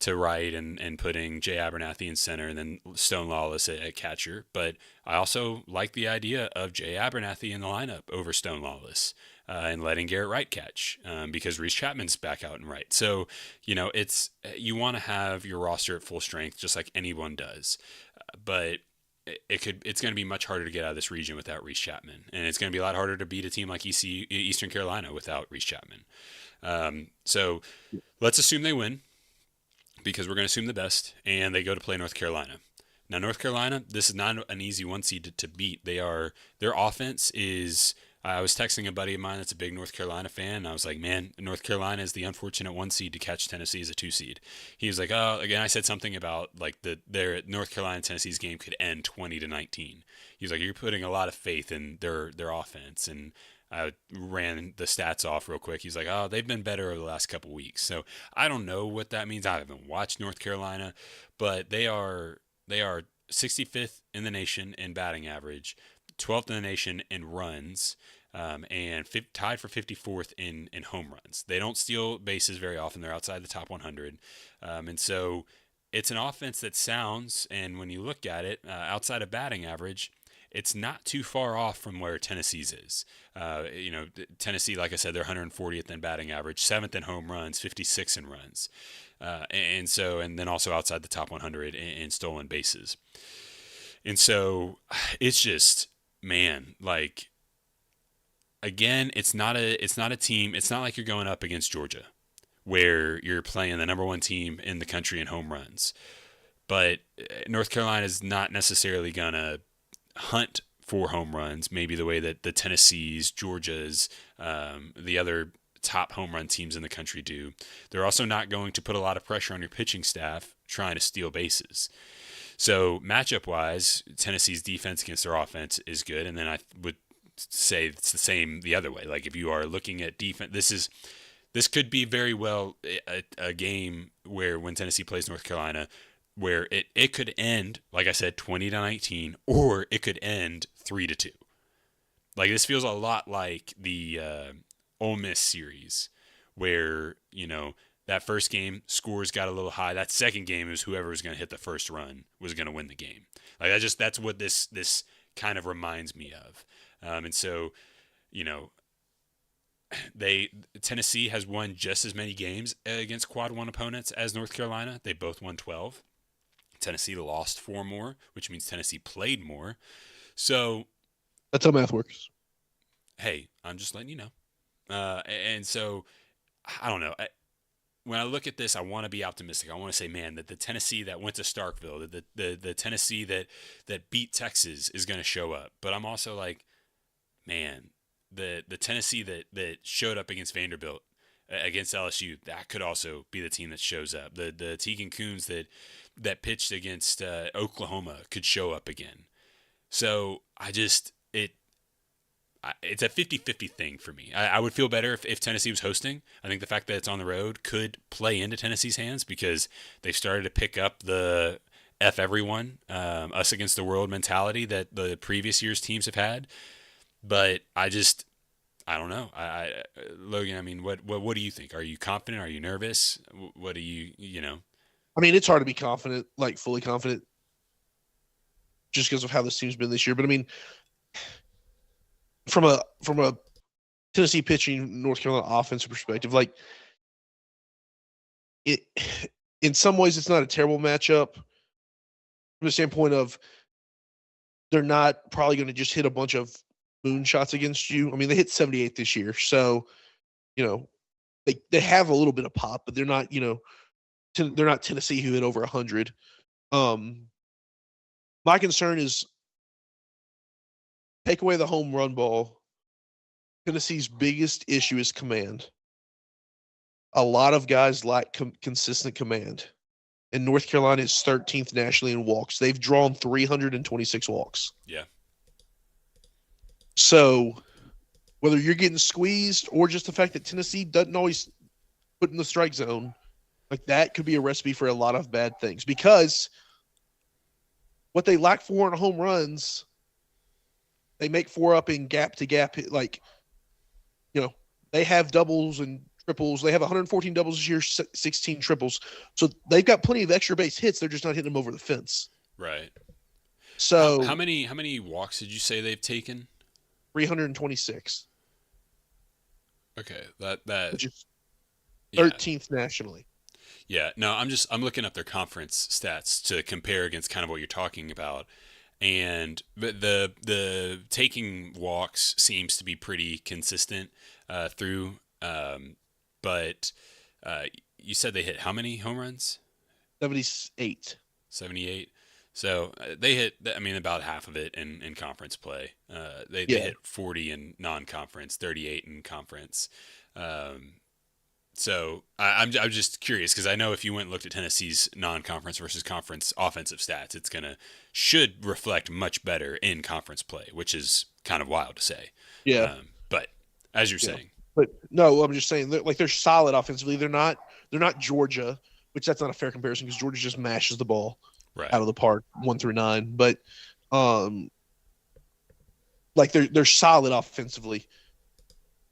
right and putting Jay Abernathy in center and then Stone Lawless at catcher. But I also like the idea of Jay Abernathy in the lineup over Stone Lawless. And letting Garrett Wright catch because Reese Chapman's back out and right. So, it's you want to have your roster at full strength just like anyone does. But it's going to be much harder to get out of this region without Reese Chapman, and it's going to be a lot harder to beat a team like Eastern Carolina without Reese Chapman. So let's assume they win because we're going to assume the best, and they go to play North Carolina. Now, North Carolina, this is not an easy one seed to beat. Their offense is. I was texting a buddy of mine that's a big North Carolina fan, and I was like, man, North Carolina is the unfortunate one seed to catch Tennessee as a two seed. He was like, oh, again, I said something about like their North Carolina Tennessee's game could end 20-19. He was like, you're putting a lot of faith in their offense, and I ran the stats off real quick. He's like, oh, they've been better over the last couple weeks. So I don't know what that means. I haven't watched North Carolina, but they are 65th in the nation in batting average, 12th in the nation in runs, and tied for 54th in home runs. They don't steal bases very often. They're outside the top 100. And so it's an offense that sounds, and when you look at it, outside of batting average, it's not too far off from where Tennessee's is. Tennessee, like I said, they're 140th in batting average, 7th in home runs, 56 in runs. And then also outside the top 100 in stolen bases. And so it's just, man, like, again, it's not a team. It's not like you're going up against Georgia where you're playing the number one team in the country in home runs. But North Carolina is not necessarily going to hunt for home runs, maybe the way that the Tennessees, Georgias, the other top home run teams in the country do. They're also not going to put a lot of pressure on your pitching staff trying to steal bases. So matchup-wise, Tennessee's defense against their offense is good, and then I would say it's the same the other way. Like if you are looking at defense, this could be very well a game where when Tennessee plays North Carolina, where it could end, like I said, 20-19, or it could end 3-2. Like this feels a lot like the Ole Miss series, where that first game scores got a little high. That second game is whoever was going to hit the first run was going to win the game. Like that's what this kind of reminds me of. And so, Tennessee has won just as many games against quad one opponents as North Carolina. They both won 12. Tennessee lost 4 more, which means Tennessee played more. So that's how math works. Hey, I'm just letting you know. And so I don't know. When I look at this, I want to be optimistic. I want to say, man, that the Tennessee that went to Starkville, the Tennessee that beat Texas is going to show up. But I'm also like, man, the Tennessee that showed up against Vanderbilt, against LSU, that could also be the team that shows up. The Tegan Coons that pitched against Oklahoma could show up again. So it's a 50-50 thing for me. I would feel better if Tennessee was hosting. I think the fact that it's on the road could play into Tennessee's hands because they've started to pick up the F everyone, us against the world mentality that the previous year's teams have had. But I don't know. Logan, I mean, what do you think? Are you confident? Are you nervous? What do you? I mean, it's hard to be confident, like fully confident, just because of how this team's been this year. But I mean, from a Tennessee pitching, North Carolina offensive perspective, like it, in some ways, it's not a terrible matchup from the standpoint of they're not probably going to just hit a bunch of moonshots against you. I mean, they hit 78 this year, so they have a little bit of pop, but they're not they're not Tennessee who hit over 100. My concern is take away the home run ball. Tennessee's biggest issue is command. A lot of guys lack consistent command. And North Carolina is 13th nationally in walks. They've drawn 326 walks. Yeah. So whether you're getting squeezed or just the fact that Tennessee doesn't always put in the strike zone, like that could be a recipe for a lot of bad things because what they lack for in home runs, they make four up in gap to gap. Like, you know, they have doubles and triples. They have 114 doubles this year, 16 triples. So they've got plenty of extra base hits. They're just not hitting them over the fence. Right. How So many walks did you say they've taken? 326, Okay, that which is yeah. 13th nationally. Yeah, no, I'm looking up their conference stats to compare against kind of what you're talking about, and the taking walks seems to be pretty consistent through. But you said they hit how many home runs? 78. 78. So they hit, I mean, about half of it in conference play. They Yeah. hit 40 in non-conference, 38 in conference. Um, So I'm just curious because I know if you went and looked at Tennessee's non-conference versus conference offensive stats, it's gonna should reflect much better in conference play, which is kind of wild to say. Yeah. But as you're Yeah. saying, But no, I'm just saying they're solid offensively. They're not Georgia, which that's not a fair comparison because Georgia just mashes the ball right? out of the park 1 through 9. But um, like they're solid offensively,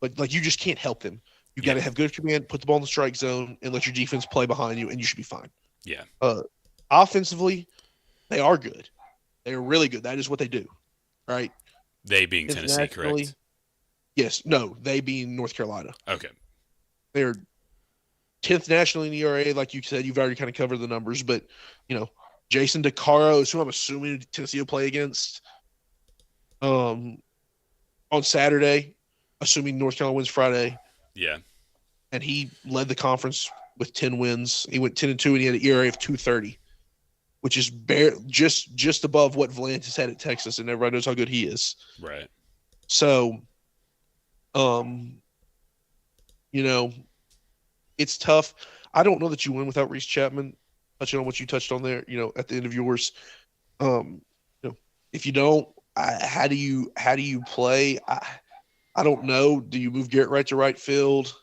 but like you just can't help them. You got Yeah, to have good command, put the ball in the strike zone, and let your defense play behind you, and you should be fine. yeah. Uh, Offensively, they are good. They are really good. That is what they do, right? They being Tennessee, Internationally, correct? yes, no, they being North Carolina. Okay. They're 10th nationally in ERA, like you said. You've already kind of covered the numbers, but you know, Jason DeCaro is who I'm assuming Tennessee will play against um, on Saturday, assuming North Carolina wins Friday, Yeah, and he led the conference with 10 wins. He went 10-2, and he had an ERA of 230, which is just above what Volantis had at Texas, and everybody knows how good he is. right. So, um, you know, it's tough. I don't know that you win without Reese Chapman. Touching on what you touched on there, at the end of yours, um, if you don't, how do you play? I don't know. Do you move Garrett Wright to right field?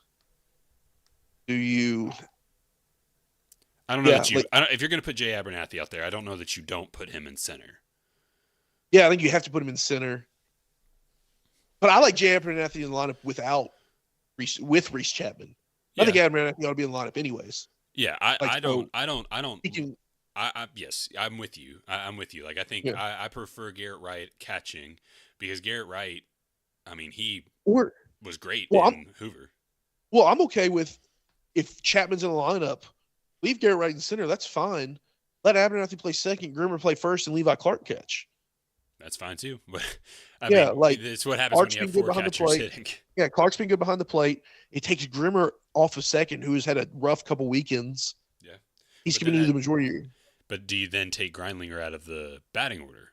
Do you? I don't know Yeah, that you. like I don't, if you're going to put Jay Abernathy out there, I don't know that you don't put him in center. yeah, I think you have to put him in center. But I like Jay Abernathy in the lineup with Reese Chapman. I think Yeah, Abernathy ought to be in the lineup anyways. yeah. I, Like I don't. so, I don't. I don't. he can. Yes, I'm with you. I'm with you. Like I think Yeah. I prefer Garrett Wright catching because Garrett Wright, I mean, he Or was great well, I'm in Hoover. well, I'm okay with if Chapman's in the lineup, leave Garrett Wright in center. That's fine. Let Abernathy play second, Grimmer play first, and Levi Clark catch. That's fine too. But I Yeah, mean, like it's what happens when Clark's you have been good four behind the catchers plate. hitting. Yeah, Clark's been good behind the plate. It takes Grimmer off a second, who has had a rough couple weekends. Yeah, He's but then giving you that. the majority. But do you then take Grindlinger out of the batting order?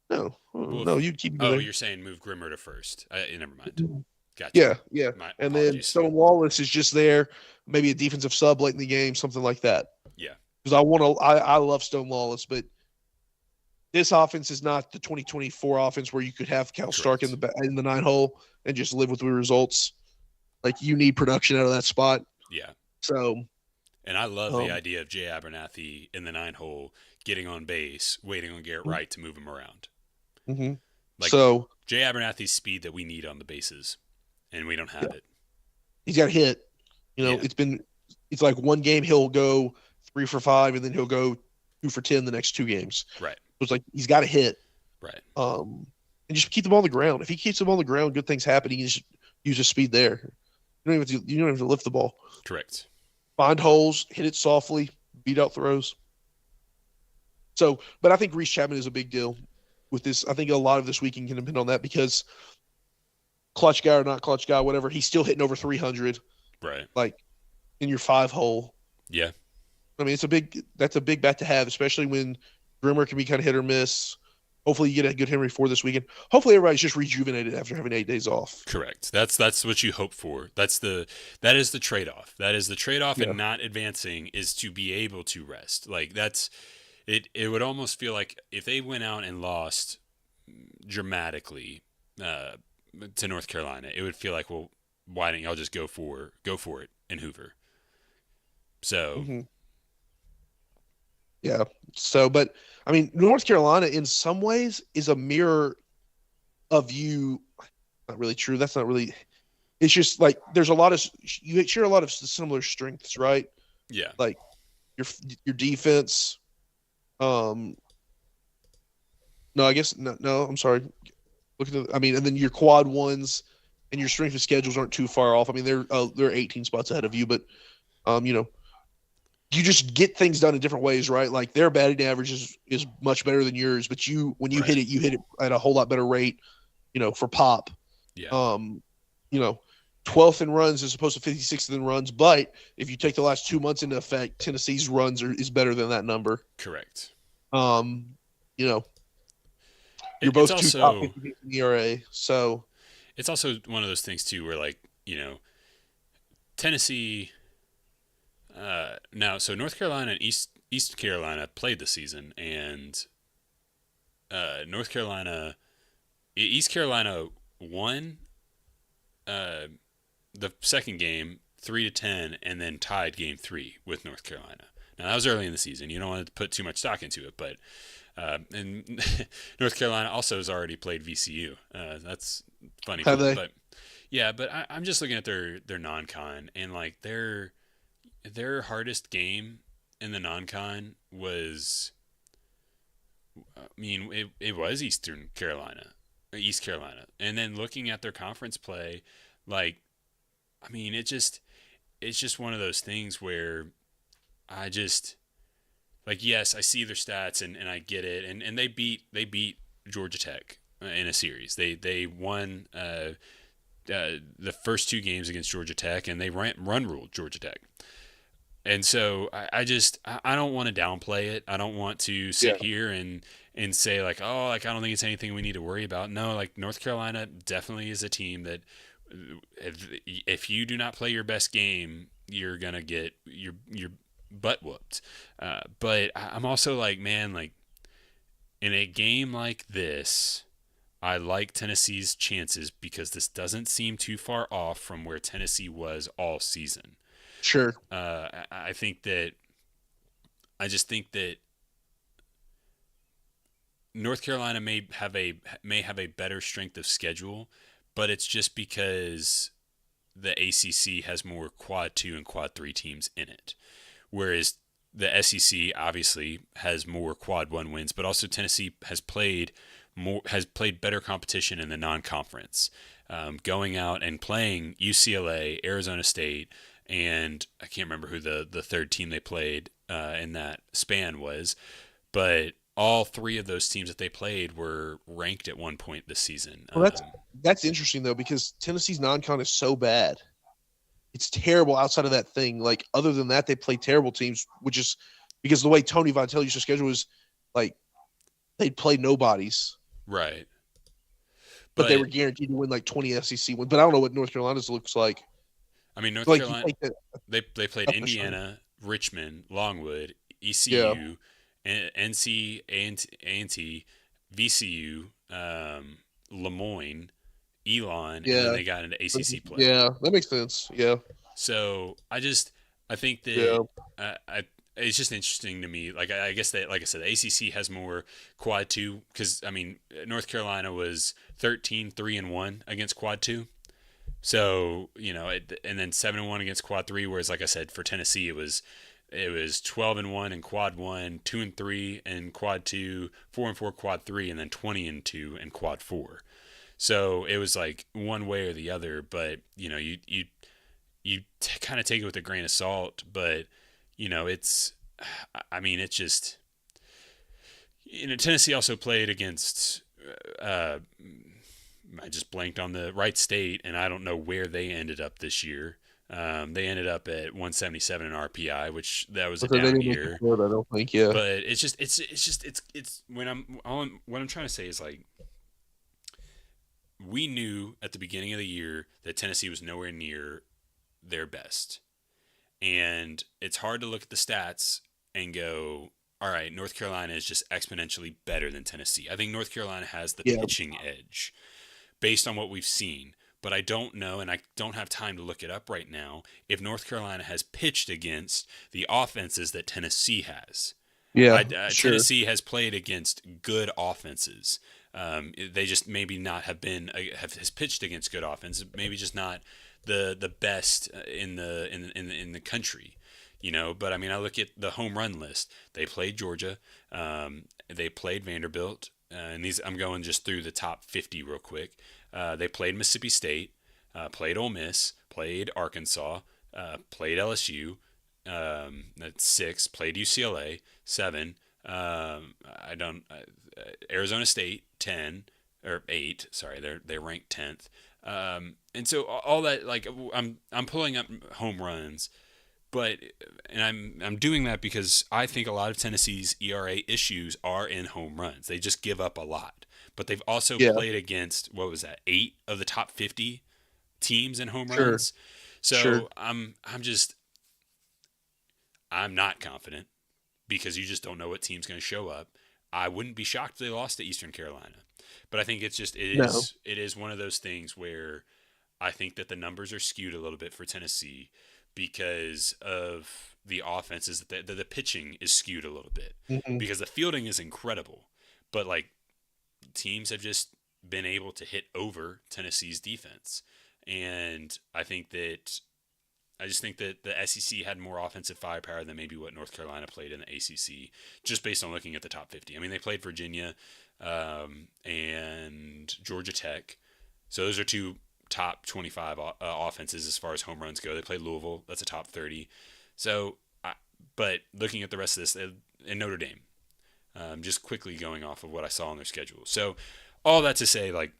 No, Well, no, you keep him oh, there. you're saying move Grimmer to first. Never mind. Gotcha. Yeah, yeah. My And then apologies. Stone Wallace is just there, maybe a defensive sub late in the game, something like that. Yeah, Because I love Stone Wallace, but this offense is not the 2024 offense where you could have Cal Stark correct. in the 9 hole and just live with the results. Like you need production out of that spot. Yeah, So, and I love the um, idea of Jay Abernathy in the 9 hole, getting on base, waiting on Garrett Wright to move him around. mhm. Like So Jay Abernathy's speed that we need on the bases, and we don't yeah, have it. he's got hit. Yeah, It's like one game he'll go 3 for 5, and then he'll go 2 for 10 the next 2 games. right, So it's like he's got to hit. right. And just keep the ball on the ground. If he keeps the ball on the ground, good things happen. He can just use his speed there. You don't even have to lift the ball. Correct. Find holes, hit it softly, beat out throws. So, but I think Reese Chapman is a big deal with this. I think a lot of this weekend can depend on that because clutch guy or not clutch guy, whatever, he's still hitting over 300, Right. like in your 5 hole. Yeah. I mean, that's a big bat to have, especially when Grimmer can be kind of hit or miss. Hopefully, you get a good Henry Ford this weekend. Hopefully, everybody's just rejuvenated after having 8 days off. Correct. That's what you hope for. That is the trade off. That is the trade off Yeah. in not advancing is to be able to rest. Like that's it. It would almost feel like if they went out and lost dramatically, uh, to North Carolina. It would feel like, well, why didn't y'all just go for it in Hoover? So Hmm. Yeah. So, but I mean, North Carolina in some ways is a mirror of you. Not really true. That's not really. It's just like there's a lot of you share a lot of similar strengths, right? yeah, Like your your defense. Um, no, I guess no. No, I'm sorry. Look at the. I mean, and then your quad ones and your strength of schedules aren't too far off. I mean, they're 18 spots ahead of you, but you know, you just get things done in different ways, right? Like their batting average is much better than yours, but when right, you hit it at a whole lot better rate. For pop. yeah, Um, you know, 12th in runs as opposed to 56th in runs. But if you take the last 2 months into effect, Tennessee's is better than that number. correct. Um, you know, you're It's both two top also 50 teams in the ERA. So it's also one of those things too, where like Tennessee. Now, so North Carolina and East Carolina played the season, and North Carolina, East Carolina won uh, the second game 3-10, and then tied game three with North Carolina. Now that was early in the season. You don't want to put too much stock into it, but and North Carolina also has already played VCU. That's funny have for them, they? but yeah. But I'm just looking at their non-con, and like their hardest game in the non-con was, I mean, it was East Carolina, and then looking at their conference play, like, I mean, it's just one of those things where I just like, yes, I see their stats, and I get it, and they beat Georgia Tech in a series. They won the first two games against Georgia Tech, and they run ruled Georgia Tech. And so I don't want to downplay it. I don't want to Yeah. sit here and say like, oh, like, I don't think it's anything we need to worry about. No, like, North Carolina definitely is a team that if you do not play your best game, you're gonna get your butt whooped. But I'm also like, man, like, in a game like this, I like Tennessee's chances because this doesn't seem too far off from where Tennessee was all season. Sure. I think that I just think that North Carolina may have a better strength of schedule, but it's just because the ACC has more quad 2 and quad 3 teams in it. Whereas the SEC obviously has more quad 1 wins, but also Tennessee has played better competition in the non-conference. Going out and playing UCLA, Arizona State, and I can't remember who the third team they played in that span was, but all three of those teams that they played were ranked at one point this season. Well, that's interesting though because Tennessee's non-con is so bad. It's terrible outside of that thing. Like other than that, they play terrible teams, which is because the way Tony Vitello used to schedule is like they'd play nobodies, Right, but they but were guaranteed to win like 20 SEC wins. But I don't know what North Carolina's looks like. I mean, North Like you Carolina, take that they played toughness from Indiana, Richmond, Longwood, yeah, ECU, NC, A&T, VCU, Lemoyne, Elon, and then yeah, they got into ACC play. yeah. That makes sense. Yeah, So I think that yeah, it's just interesting to me. Like, I guess that, like I said, the ACC has more quad 2 because I mean North Carolina was 13-3-1 against quad 2. So and then 7-1 against quad 3. Whereas, like I said, for Tennessee it was 12-1 in quad 1, 2-3 in quad 2, 4-4 quad 3, and then 20-2 in quad 4. So it was like one way or the other, but you kind of take it with a grain of salt. But it's, I mean, it's just, Tennessee also played against. Uh, I just blanked on the right state, and I don't know where they ended up this year. They ended up at 177 in RPI, which that was a but they down didn't make the year. field. I don't think. Yeah, But it's when what I'm trying to say is like, we knew at the beginning of the year that Tennessee was nowhere near their best. And it's hard to look at the stats and go, all right, North Carolina is just exponentially better than Tennessee. I think North Carolina has the yeah, pitching edge. based on what we've seen. But I don't know, and I don't have time to look it up right now, if North Carolina has pitched against the offenses that Tennessee has. Yeah, sure. Tennessee has played against good offenses. They just maybe not have been has pitched against good offenses. Maybe just not the best in the country, you know. But I mean, I look at the home run list. They played Georgia. They played Vanderbilt. And these I'm going just through the top 50 real quick. They played Mississippi State, played Ole Miss, played Arkansas, played LSU. That's 6. Played UCLA 7. I don't. Arizona State 10 or 8. Sorry, they're ranked 10th. And so all that, like, I'm pulling up home runs, but I'm doing that because I think a lot of Tennessee's ERA issues are in home runs. They just give up a lot. But they've also Yeah, played against, what was that, 8 of the top 50 teams in home sure, runs. sure. So I'm not confident because you just don't know what team's going to show up. I wouldn't be shocked if they lost to Eastern Carolina, but I think No. it is one of those things where I think that the numbers are skewed a little bit for Tennessee because of the offenses. The pitching is skewed a little bit Hmm. because the fielding is incredible, but like teams have just been able to hit over Tennessee's defense, and I just think that the SEC had more offensive firepower than maybe what North Carolina played in the ACC, just based on looking at the top 50. I mean, they played Virginia and Georgia Tech. So those are two top 25 offenses as far as home runs go. They played Louisville. That's a top 30. So, but looking at the rest of this, in Notre Dame, just quickly going off of what I saw on their schedule. So, all that to say, like,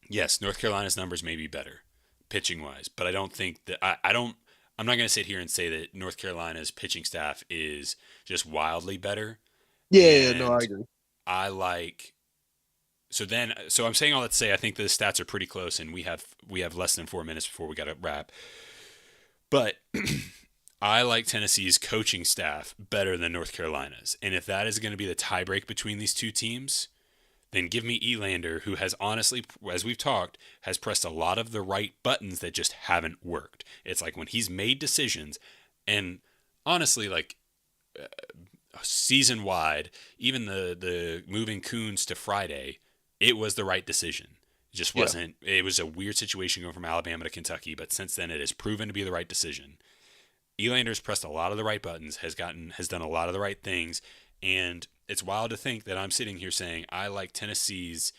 yes, North Carolina's numbers may be better pitching wise, but I don't think that I don't. I'm not going to sit here and say that North Carolina's pitching staff is just wildly better. Yeah, yeah, no, I And agree. I like so I'm saying all that to say I think the stats are pretty close, and we have less than 4 minutes before we got to wrap. But I like Tennessee's coaching staff better than North Carolina's, and if that is going to be the tiebreak between these two teams, then give me Elander, who has honestly, as we've talked, has pressed a lot of the right buttons that just haven't worked. It's like when he's made decisions, and honestly, like season wide, even the moving Coons to Friday, it was the right decision. It just Yeah, wasn't. It was a weird situation going from Alabama to Kentucky, but since then it has proven to be the right decision. Elander's pressed a lot of the right buttons, has done a lot of the right things, and it's wild to think that I'm sitting here saying I like Tennessee's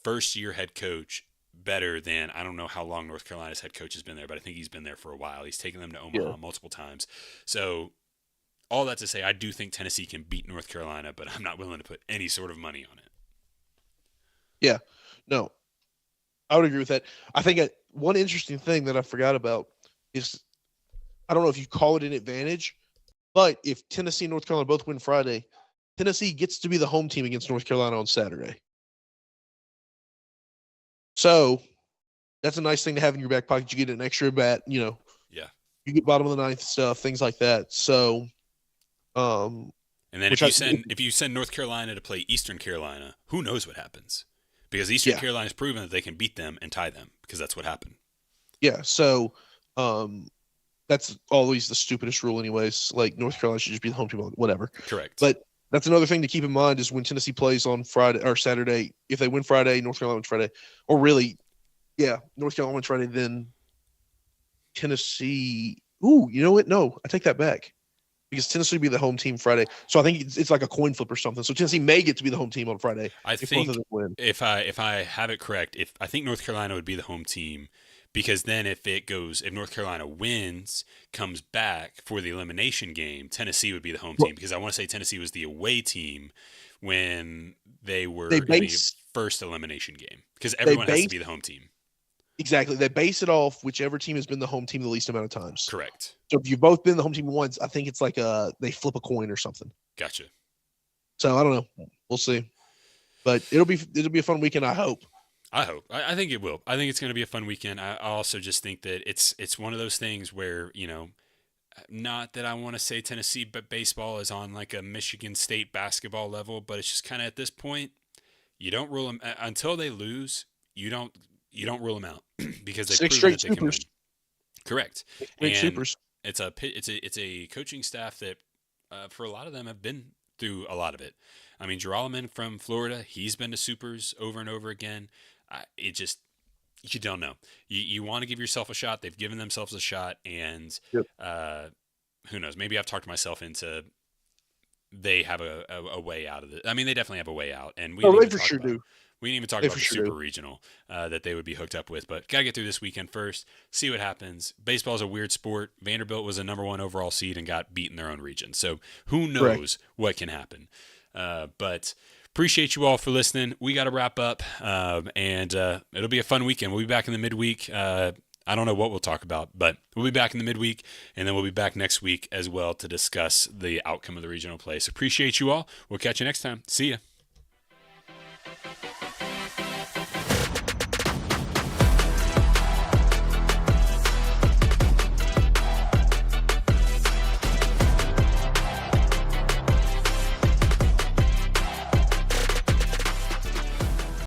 first year head coach better than I don't know how long North Carolina's head coach has been there, but I think he's been there for a while. He's taken them to yeah, Omaha multiple times. So all that to say, I do think Tennessee can beat North Carolina, but I'm not willing to put any sort of money on it. yeah. No, I would agree with that. I think one interesting thing that I forgot about is I don't know if you call it an advantage, but if Tennessee and North Carolina both win Friday, Tennessee gets to be the home team against North Carolina on Saturday. So that's a nice thing to have in your back pocket. You get an extra bat, Yeah. you get bottom of the ninth stuff, things like that. So, And then which I, if you send North Carolina to play Eastern Carolina, who knows what happens? Because Eastern yeah, Carolina's proven that they can beat them and tie them because that's what happened. yeah. So, um, that's always the stupidest rule, anyways. Like North Carolina should just be the home team, whatever. Correct. But that's another thing to keep in mind is when Tennessee plays on Friday or Saturday. If they win Friday, North Carolina wins Friday, or really, yeah, North Carolina wins Friday, then Tennessee. Ooh, you know what? No, I take that back because Tennessee would be the home team Friday. So I think it's like a coin flip or something. So Tennessee may get to be the home team on Friday I if both of think them win. if I have it correct, if I think North Carolina would be the home team because then if North Carolina wins, comes back for the elimination game, Tennessee would be the home Well, team because I want to say Tennessee was the away team when they they were in the base first elimination game because they everyone has to base be the home team. exactly they base it off whichever team has been the home team the least amount of times. Correct. So if you've both been the home team once, I think it's like they flip a coin or something. Gotcha. So I don't know. We'll see. But it'll be a fun weekend, I hope. I hope. I think it will. I think it's going to be a fun weekend. I also just think that it's one of those things where not that I want to say Tennessee, but baseball is on like a Michigan State basketball level. But it's just kind of at this point, you don't rule them until they lose. you don't rule them out because they've Six proven straight that they can win. supers. Correct. Six straight And supers. it's a coaching staff that for a lot of them have been through a lot of it. I mean, Geralman from Florida, he's been to supers over and over again. It just you don't know. You want to give yourself a shot. They've given themselves a shot, and Yep. who knows? Maybe I've talked myself into they have a way out of it. I mean, they definitely have a way out, and Oh, they for sure do. we didn't even talk They about for the sure super do. regional that they would be hooked up with. But gotta get through this weekend first, see what happens. Baseball is a weird sport. Vanderbilt was a number one overall seed and got beat in their own region, so who Correct. knows what can happen. But appreciate you all for listening. We got to wrap up, and it'll be a fun weekend. We'll be back in the midweek. I don't know what we'll talk about, but we'll be back in the midweek, and then we'll be back next week as well to discuss the outcome of the regional play. So appreciate you all. We'll catch you next time. See ya.